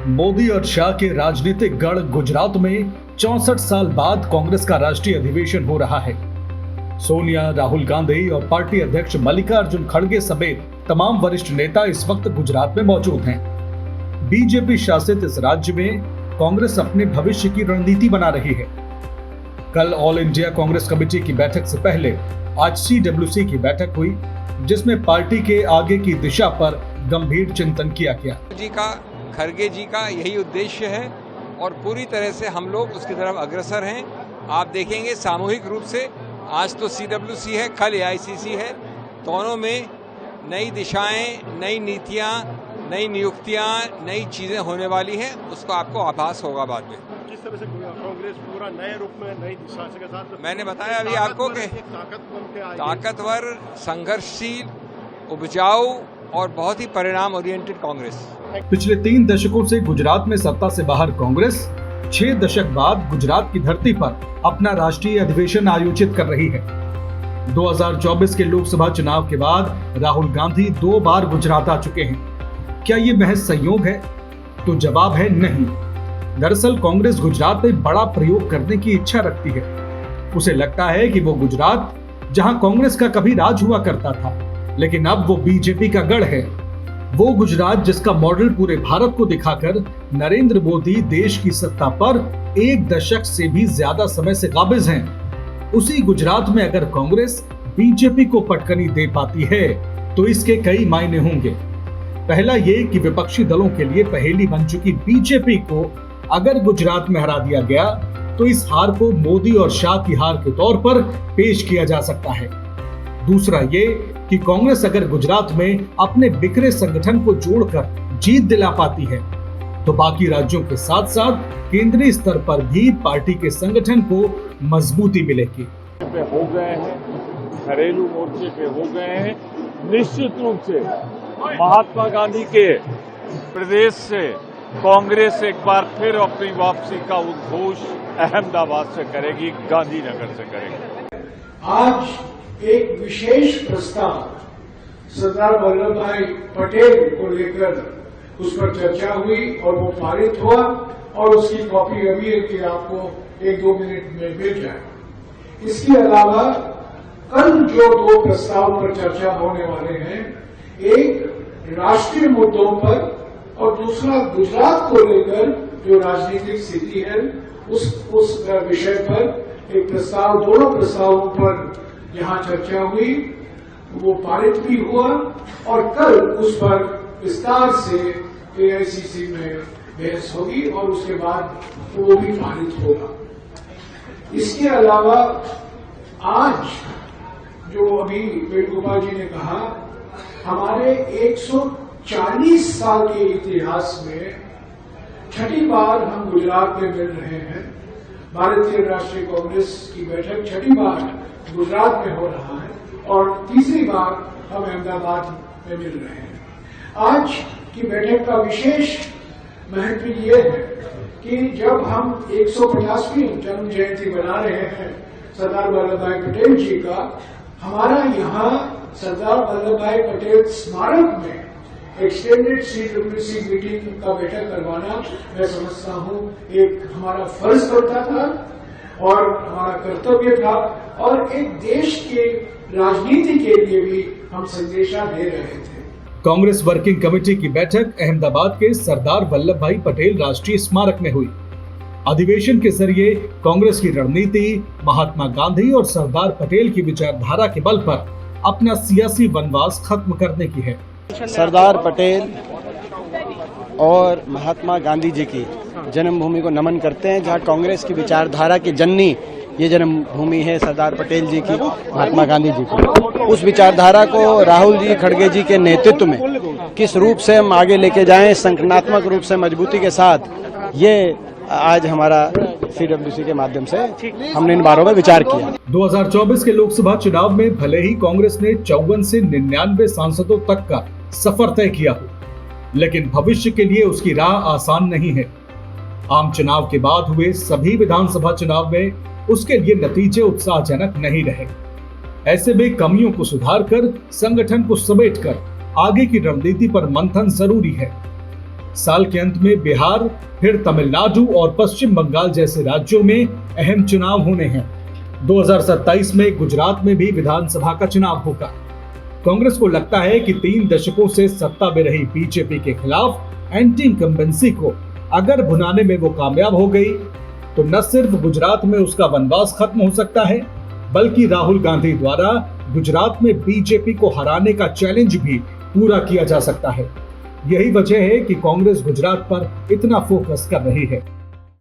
मोदी और शाह के राजनीतिक गढ़ गुजरात में 64 साल बाद कांग्रेस का राष्ट्रीय अधिवेशन हो रहा है। सोनिया, राहुल गांधी और पार्टी अध्यक्ष मल्लिकार्जुन खड़गे समेत तमाम वरिष्ठ नेता इस वक्त गुजरात में मौजूद हैं। बीजेपी शासित इस राज्य में कांग्रेस अपने भविष्य की रणनीति बना रही है। कल ऑल इंडिया कांग्रेस कमेटी की बैठक से पहले आज सीडब्ल्यूसी की बैठक हुई, जिसमें पार्टी के आगे की दिशा पर गंभीर चिंतन किया गया। खड़गे जी का यही उद्देश्य है और पूरी तरह से हम लोग उसकी तरफ अग्रसर हैं। आप देखेंगे सामूहिक रूप से आज तो सीडब्ल्यूसी है, कल एआईसीसी है, दोनों में नई दिशाएं, नई नीतियां, नई नियुक्तियां, नई चीजें होने वाली हैं। उसको आपको आभास होगा बाद में। किस तरह से कांग्रेस पूरा नए रूप में नई दिशा के साथ, मैंने बताया अभी आपको कि ताकतवर, संघर्षशील, उपजाऊ और बहुत ही परिणाम ओरिएंटेड कांग्रेस। पिछले 3 दशकों से गुजरात में सत्ता से बाहर कांग्रेस 6 दशक बाद गुजरात की धरती पर अपना राष्ट्रीय अधिवेशन आयोजित कर रही है। 2024 के लोकसभा चुनाव के बाद राहुल गांधी 2 बार गुजरात आ चुके हैं। क्या ये महज संयोग है? तो जवाब है नहीं। दरअसल कांग्रेस गुजरात में बड़ा प्रयोग करने की इच्छा रखती है। उसे लगता है कि वो गुजरात, जहां कांग्रेस का कभी राज हुआ करता था, लेकिन अब वो बीजेपी का गढ़ है। वो गुजरात जिसका मॉडल पूरे भारत को दिखाकर नरेंद्र मोदी देश की सत्ता पर 1 दशक से भी ज्यादा समय से काबिज हैं। उसी गुजरात में अगर कांग्रेस बीजेपी को पटकनी दे पाती है तो इसके कई मायने होंगे। पहला ये कि विपक्षी दलों के लिए पहेली बन चुकी बीजेपी को अगर गुजरात में हरा दिया गया तो इस हार को मोदी और शाह की हार के तौर पर पेश किया जा सकता है। दूसरा ये कि कांग्रेस अगर गुजरात में अपने बिखरे संगठन को जोड़कर जीत दिला पाती है तो बाकी राज्यों के साथ साथ केंद्रीय स्तर पर भी पार्टी के संगठन को मजबूती मिलेगी। हो गए हैं, घरेलू मोर्चे पे हो गए हैं। निश्चित रूप से महात्मा गांधी के प्रदेश से कांग्रेस एक बार फिर अपनी वापसी का उद्घोष अहमदाबाद से करेगी, गांधीनगर से करेगी। आज एक विशेष प्रस्ताव सरदार वल्लभ भाई पटेल को लेकर उस पर चर्चा हुई और वो पारित हुआ और उसकी कॉपी अभी कि आपको 1-2 मिनट में मिल जाए। इसके अलावा कल जो 2 प्रस्ताव पर चर्चा होने वाले हैं, एक राष्ट्रीय मुद्दों पर और दूसरा गुजरात को लेकर जो राजनीतिक स्थिति है उस विषय पर एक प्रस्ताव, दोनों प्रस्तावों पर यहाँ चर्चा हुई, वो पारित भी हुआ और कल उस पर विस्तार से एआईसीसी में बहस होगी और उसके बाद वो भी पारित होगा। इसके अलावा आज जो अभी वेणुगोपाल जी ने कहा, हमारे 140 साल के इतिहास में 6ठी बार हम गुजरात में मिल रहे हैं। भारतीय राष्ट्रीय कांग्रेस की बैठक 6ठी बार गुजरात में हो रहा है और तीसरी बार हम अहमदाबाद में मिल रहे हैं। आज की बैठक का विशेष महत्व ये है कि जब हम 150वीं जन्म जयंती मना रहे हैं सरदार वल्लभ भाई पटेल जी का, हमारा यहाँ सरदार वल्लभ भाई पटेल स्मारक में एक्सटेंडेड सीडब्ल्यूसी मीटिंग का बैठक करवाना मैं समझता हूँ एक हमारा फर्ज बनता था और हमारा कर्तव्य था और एक देश के राजनीति के लिए भी हम संदेशा दे रहे थे। कांग्रेस वर्किंग कमेटी की बैठक अहमदाबाद के सरदार वल्लभ भाई पटेल राष्ट्रीय स्मारक में हुई। अधिवेशन के जरिए कांग्रेस की रणनीति महात्मा गांधी और सरदार पटेल की विचारधारा के बल पर अपना सियासी वनवास खत्म करने की है। सरदार पटेल और महात्मा गांधी जी की जन्मभूमि को नमन करते हैं, जहां कांग्रेस की विचारधारा की जननी ये जन्मभूमि है सरदार पटेल जी की, महात्मा गांधी जी की। उस विचारधारा को राहुल जी खड़गे जी के नेतृत्व में किस रूप से हम आगे लेके जाएं, संगठनात्मक रूप से मजबूती के साथ, ये आज हमारा सीडब्ल्यूसी के माध्यम से हमने इन बारों में विचार किया। 2024 के लोकसभा चुनाव में भले ही कांग्रेस ने 54 से 99 सांसदों तक का सफर तय किया हो, लेकिन भविष्य के लिए उसकी राह आसान नहीं है। आम चुनाव के बाद हुए सभी विधानसभा चुनाव में उसके लिए नतीजे उत्साहजनक नहीं रहे। ऐसे में कमियों को सुधार कर संगठन को समेटकर आगे की रणनीति पर मंथन जरूरी है। साल के अंत में बिहार, फिर तमिलनाडु और पश्चिम बंगाल जैसे राज्यों में अहम चुनाव होने हैं। 2027 में गुजरात में भी विधानसभा का चुनाव होगा। कांग्रेस को लगता है कि 3 दशकों से सत्ता में रही बीजेपी के खिलाफ एंटी इनकम्बेंसी को अगर भुनाने में वो कामयाब हो गई तो न सिर्फ गुजरात में उसका वनवास खत्म हो सकता है, बल्कि राहुल गांधी द्वारा गुजरात में बीजेपी को हराने का चैलेंज भी पूरा किया जा सकता है। यही वजह है कि कांग्रेस गुजरात पर इतना फोकस कर रही है।